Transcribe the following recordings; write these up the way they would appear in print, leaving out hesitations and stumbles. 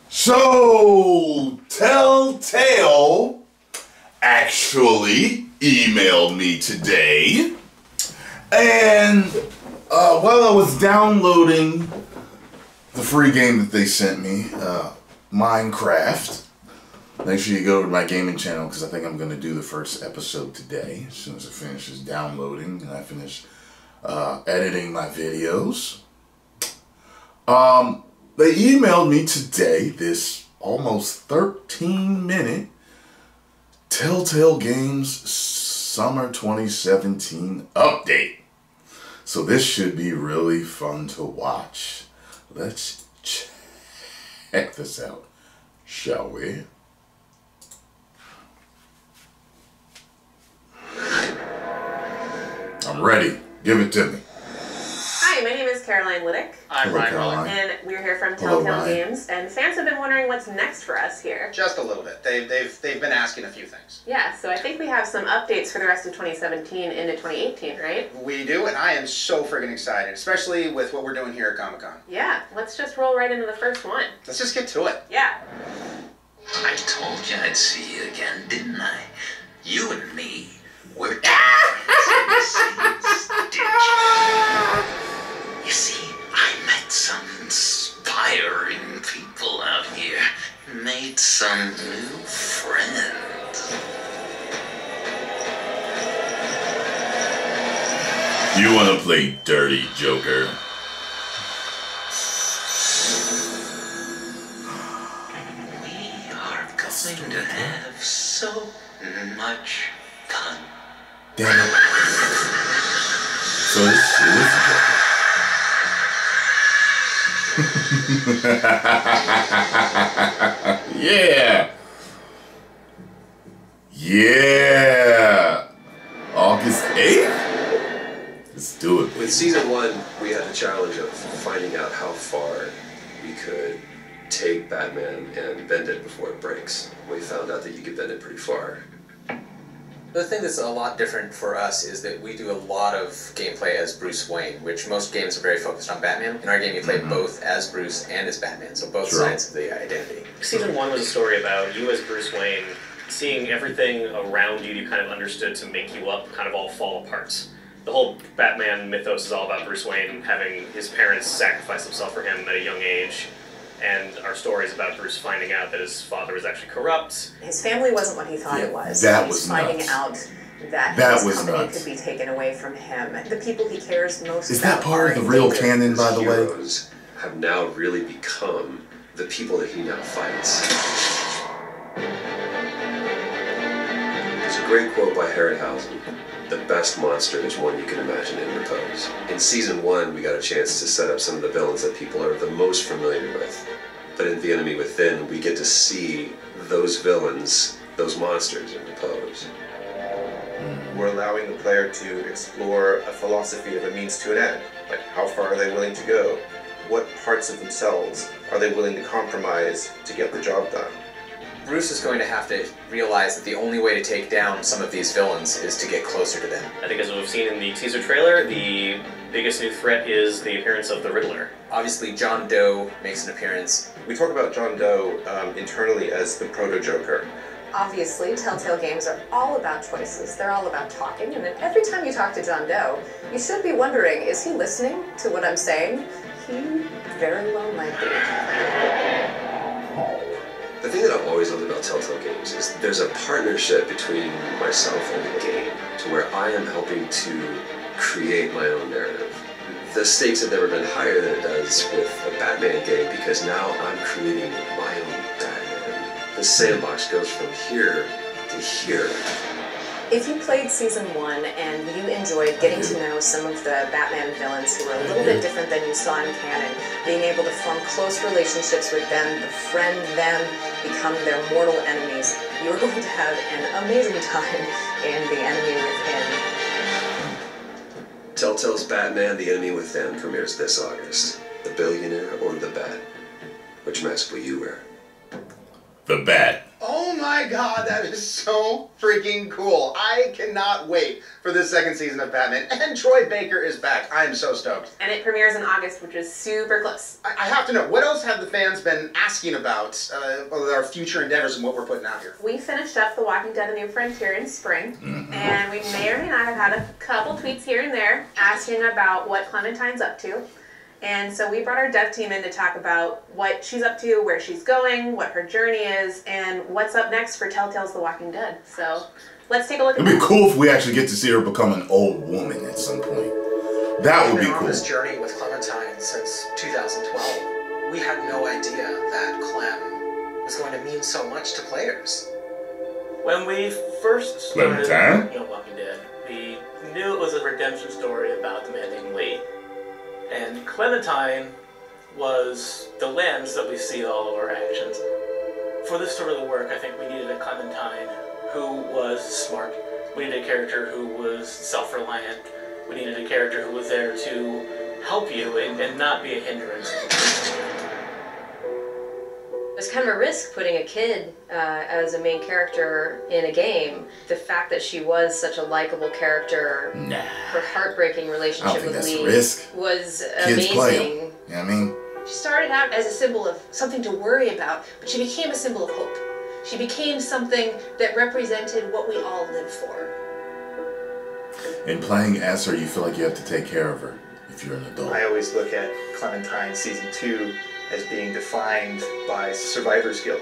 So, Telltale actually emailed me today, and while I was downloading the free game that they sent me, Minecraft, make sure you go to my gaming channel because I think I'm going to do the first episode today as soon as it finishes downloading and I finish editing my videos. They emailed me today this almost 13-minute Telltale Games Summer 2017 update. So this should be really fun to watch. Let's check this out, shall we? I'm ready. Give it to me. Hi, my name is Caroline Liddick. I'm Ryan Rollin. And we're here from Telltale Games, and fans have been wondering what's next for us here. Just a little bit. They've been asking a few things. Yeah, so I think we have some updates for the rest of 2017 into 2018, right? We do, and I am so friggin' excited, especially with what we're doing here at Comic-Con. Yeah, let's just roll right into the first one. Let's just get to it. Yeah. I told you I'd see you again, didn't I? You and me, we're You see, I met some inspiring people out here. Made some new friends. You want to play dirty, Joker? We are going to have so much fun. Damn it. So this is Joker. Yeah. Yeah. August 8th? Let's do it. With season 1, we had the challenge of finding out how far we could take Batman and bend it before it breaks. We found out that you could bend it pretty far. The thing that's a lot different for us is that we do a lot of gameplay as Bruce Wayne, which most games are very focused on Batman. In our game, you play both as Bruce and as Batman, so both sides of the identity. Season 1 was a story about you as Bruce Wayne seeing everything around you kind of understood to make you up kind of all fall apart. The whole Batman mythos is all about Bruce Wayne having his parents sacrifice themselves for him at a young age. And our story is about Bruce finding out that his father was actually corrupt. His family wasn't what he thought it was. That He's was finding nuts. out that his company could be taken away from him. The people he cares most about. Is that part of the real canon, by the way? Heroes have now really become the people that he now fights. There's a great quote by Harryhausen. The best monster is one you can imagine in repose. In season 1, we got a chance to set up some of the villains that people are the most familiar with. But in The Enemy Within, we get to see those villains, those monsters in repose. We're allowing the player to explore a philosophy of a means to an end. Like, how far are they willing to go? What parts of themselves are they willing to compromise to get the job done? Bruce is going to have to realize that the only way to take down some of these villains is to get closer to them. I think as we've seen in the teaser trailer, the biggest new threat is the appearance of the Riddler. Obviously, John Doe makes an appearance. We talk about John Doe internally as the proto-Joker. Obviously, Telltale Games are all about choices. They're all about talking, and then every time you talk to John Doe, you should be wondering, is he listening to what I'm saying? He very well might be. The thing that I've always loved about Telltale Games is there's a partnership between myself and the game to where I am helping to create my own narrative. The stakes have never been higher than it does with a Batman game because now I'm creating my own Batman. The sandbox goes from here to here. If you played Season 1 and you enjoyed getting to know some of the Batman villains who are a little bit different than you saw in canon, being able to form close relationships with them, befriend them, become their mortal enemies, you're going to have an amazing time in The Enemy Within. Telltale's Batman: The Enemy Within premieres this August. The Billionaire or the Bat? Which mask will you wear? The Bat. Oh my god, that is so freaking cool. I cannot wait for this second season of Batman. And Troy Baker is back. I am so stoked. And it premieres in August, which is super close. I have to know, what else have the fans been asking about our future endeavors and what we're putting out here? We finished up The Walking Dead: A New Frontier in spring, and we may or may not have had a couple tweets here and there asking about what Clementine's up to. And so we brought our dev team in to talk about what she's up to, where she's going, what her journey is, and what's up next for Telltale's The Walking Dead. So let's take a look at It'd be cool if we actually get to see her become an old woman at some point. That would be We've been cool. on this journey with Clementine since 2012. We had no idea that Clem was going to mean so much to players. When we first started Clementine? working on Walking Dead, we knew it was a redemption story about the man named Lee. And Clementine was the lens that we see all of our actions. For this to really work, I think we needed a Clementine who was smart. We needed a character who was self-reliant. We needed a character who was there to help you and not be a hindrance. It's kind of a risk putting a kid as a main character in a game. The fact that she was such a likable character, her heartbreaking relationship with Lee was Kids play 'em. amazing. You know what I mean? She started out as a symbol of something to worry about, but she became a symbol of hope. She became something that represented what we all live for. In playing as her, you feel like you have to take care of her if you're an adult. I always look at Clementine Season 2 as being defined by survivor's guilt.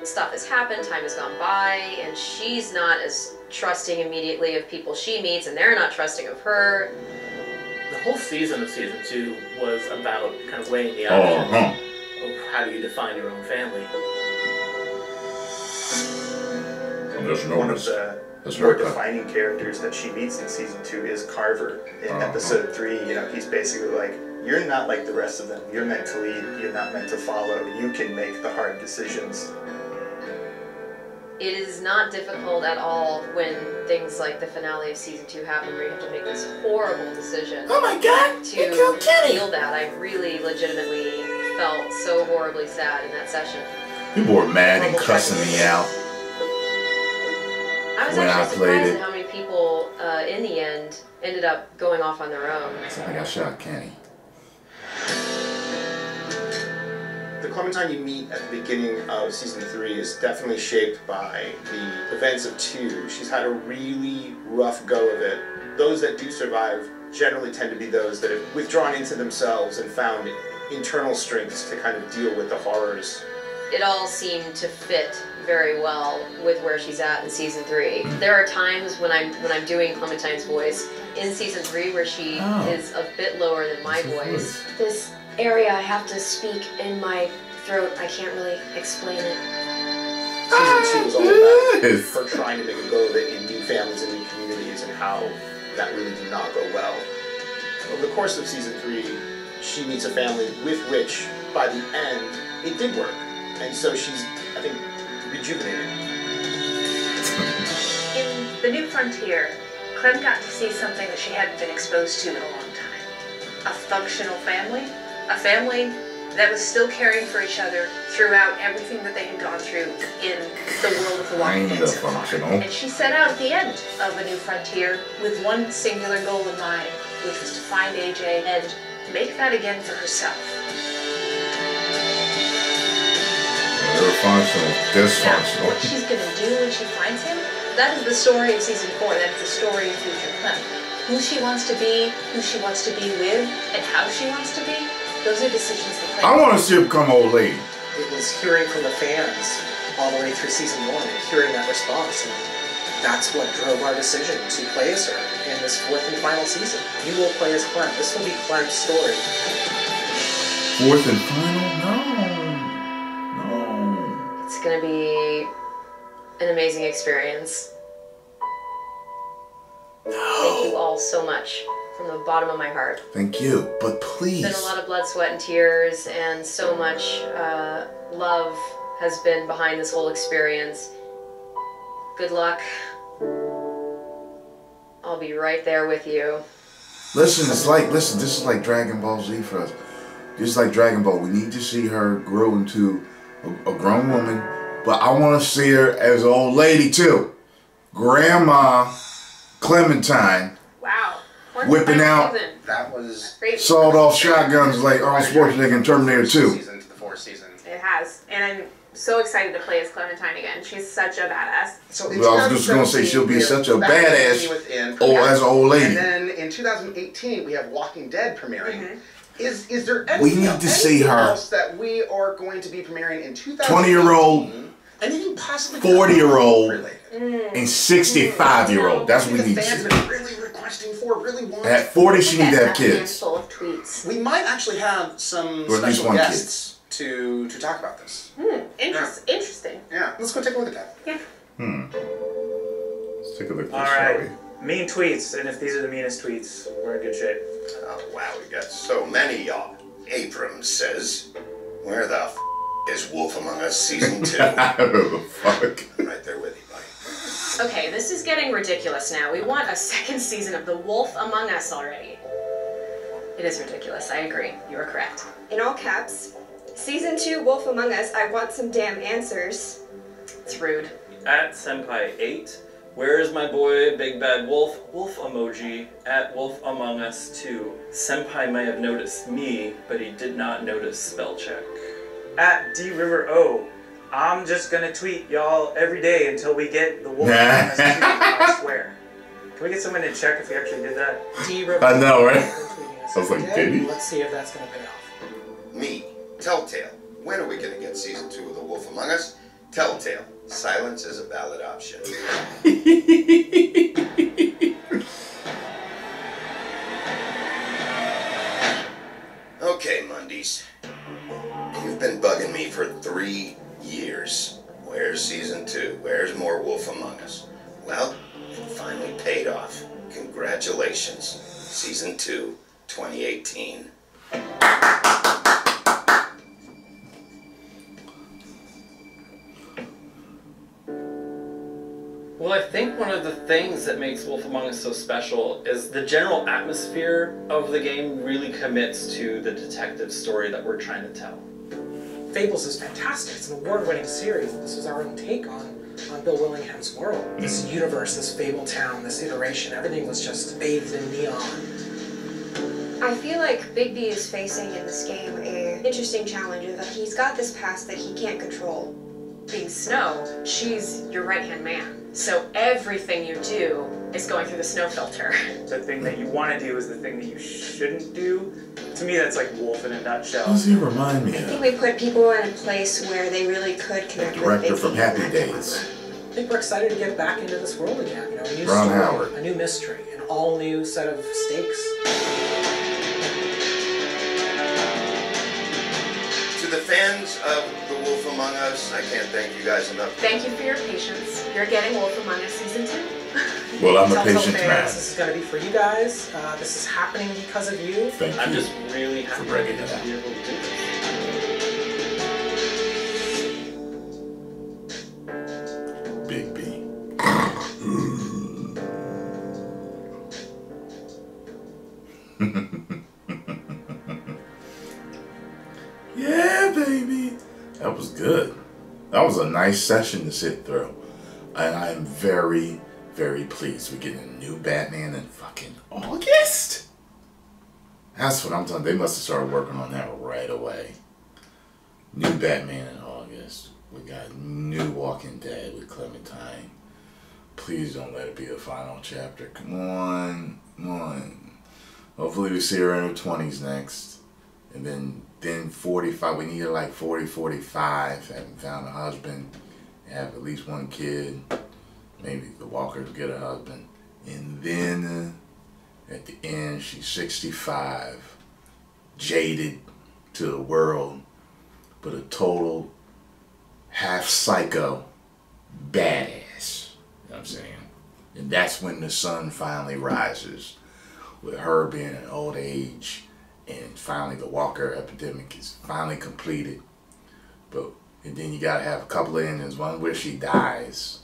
Stuff has happened, time has gone by, and she's not as trusting immediately of people she meets, and they're not trusting of her. The whole season of Season 2 was about kind of weighing the options of how do you define your own family. One of the more defining characters that she meets in Season 2 is Carver. In Episode 3, you know, he's basically like, you're not like the rest of them. You're meant to lead, you're not meant to follow. You can make the hard decisions. It is not difficult at all when things like the finale of Season 2 happen, where you have to make this horrible decision. Oh my god! To feel that, I really legitimately felt so horribly sad in that session. People were mad and cussing me out I was when I actually played surprised it. at how many people, in the end, ended up going off on their own. I think I shot Kenny. The Clementine you meet at the beginning of Season 3 is definitely shaped by the events of 2. She's had a really rough go of it. Those that do survive generally tend to be those that have withdrawn into themselves and found internal strengths to kind of deal with the horrors. It all seemed to fit very well with where she's at in Season 3. There are times when I'm doing Clementine's voice in Season 3 where she is a bit lower than my voice. This area I have to speak in my throat, I can't really explain it. Season 2 is all about her trying to make a go of it in new families and new communities and how that really did not go well. Over the course of Season 3, she meets a family with which, by the end, it did work. And so she's, I think, rejuvenated. In The New Frontier, Clem got to see something that she hadn't been exposed to in a long time. A functional family. A family that was still caring for each other throughout everything that they had gone through in the world of The Walking Dead so far. And she set out at the end of A New Frontier with one singular goal in mind, which was to find AJ and make that again for herself. They were functional, dysfunctional. What she's going to do when she finds him, that is the story of Season 4. That is the story of future Clem. Who she wants to be, who she wants to be with, and how she wants to be, those are decisions that Clem. I want to see her become old lady. It was hearing from the fans all the way through Season 1 and hearing that response. And that's what drove our decision to play as her in this 4th and final season. You will play as Clem. This will be Clem's story. 4th and final? No. It's going to be an amazing experience. Thank you all so much from the bottom of my heart. Thank you, but please. There's been a lot of blood, sweat, and tears, and so much love has been behind this whole experience. Good luck. I'll be right there with you. Listen, this is like Dragon Ball Z for us. Just like Dragon Ball, we need to see her grow into a grown woman But I want to see her as an old lady too. Grandma Clementine. Wow. Whipping out That was sawed-off shotguns like Arnold Schwarzenegger in Terminator 2. Season to the fourth season. It has. And I'm so excited to play as Clementine again. She's such a badass. So Well, I was just going to say she'll be such a badass as an old lady. And then in 2018, we have Walking Dead premiering. Is there We need to see her. else that we are going to be premiering in 2018? 20-year-old, Anything possibly 40-year-old, related? and 65-year-old. That's what we need to fans see. have been really requesting for, really want. At 40, she need to have kids. Full of tweets. We might actually have some Or at least special one guests to talk about this. Interesting. Yeah, let's go take a look at that. Yeah. Let's take a look at this, All shall we? right. Mean tweets, and if these are the meanest tweets, we're in good shape. Oh, wow, we got so many, y'all. Abrams says, where the is Wolf Among Us Season 2? Oh, fuck. I'm right there with you, buddy. Okay, this is getting ridiculous now. We want a second season of The Wolf Among Us already. It is ridiculous, I agree. You are correct. In all caps, Season 2 Wolf Among Us, I want some damn answers. It's rude. At Senpai8, where is my boy Big Bad Wolf? Wolf emoji. At Wolf Among Us 2. Senpai may have noticed me, but he did not notice spell check. At D River O, I'm just gonna tweet y'all every day until we get the Wolf Among Us 2, I swear. Can we get someone to check if we actually did that? D River. I know, right? I was like, did he? Let's see if that's gonna pay off. Me, Telltale. When are we gonna get Season 2 of The Wolf Among Us? Telltale. Silence is a valid option. Okay, Mondays. You've been bugging me for 3 years. Where's Season 2? Where's more Wolf Among Us? Well, it finally paid off. Congratulations. Season 2, 2018. Well, I think one of the things that makes Wolf Among Us so special is the general atmosphere of the game really commits to the detective story that we're trying to tell. Fables is fantastic. It's an award-winning series. This is our own take on Bill Willingham's world. This universe, this Fable town, this iteration, everything was just bathed in neon. I feel like Bigby is facing in this game an interesting challenge of that he's got this past that he can't control. Being Snow, she's your right-hand man. So everything you do is going through the Snow filter. The thing that you want to do is the thing that you shouldn't do. To me, that's like Wolf in a nutshell. What does he remind me I think of? we put people in a place where they really could connect with Director Bigby. from Happy Days. I think we're excited to get back into this world again. You know, a new Ron story, Howard. a new mystery, an all-new set of stakes. To the fans of The Wolf Among Us, I can't thank you guys enough. Thank you for your patience. You're getting Wolf Among Us Season 2. Well, I'm a Telltale patient fans, man. This is going to be for you guys. This is happening because of you. Thank I'm you just really happy for breaking it to down. be able to do this. Big B. Yeah, baby. That was good. That was a nice session to sit through. And I am very, very pleased. We're getting a new Batman in fucking August. That's what I'm telling you. They must have started working on that right away. New Batman in August. We got new Walking Dead with Clementine. Please don't let it be the final chapter. Come on. Come on. Hopefully we see her in her 20s next. And then 45. We need her like 40, 45. Haven't found a husband. Have at least one kid. Maybe the Walkers get a husband. And then at the end, she's 65. Jaded to the world. But a total half psycho badass. You know what I'm saying? And that's when the sun finally rises. With her being in old age. And finally the Walker epidemic is finally completed. And then you gotta have a couple of endings. One where she dies.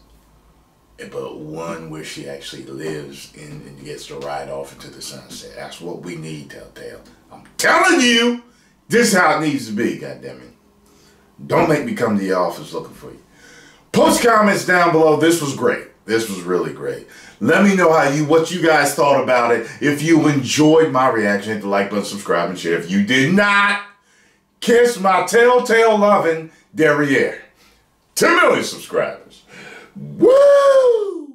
But one where she actually lives and gets to ride off into the sunset. That's what we need, Telltale. I'm telling you, this is how it needs to be, goddammit. Don't make me come to your office looking for you. Post comments down below. This was great. This was really great. Let me know what you guys thought about it. If you enjoyed my reaction, hit the like button, subscribe, and share. If you did not, kiss my Telltale loving derriere. 10 million subscribers. Woo!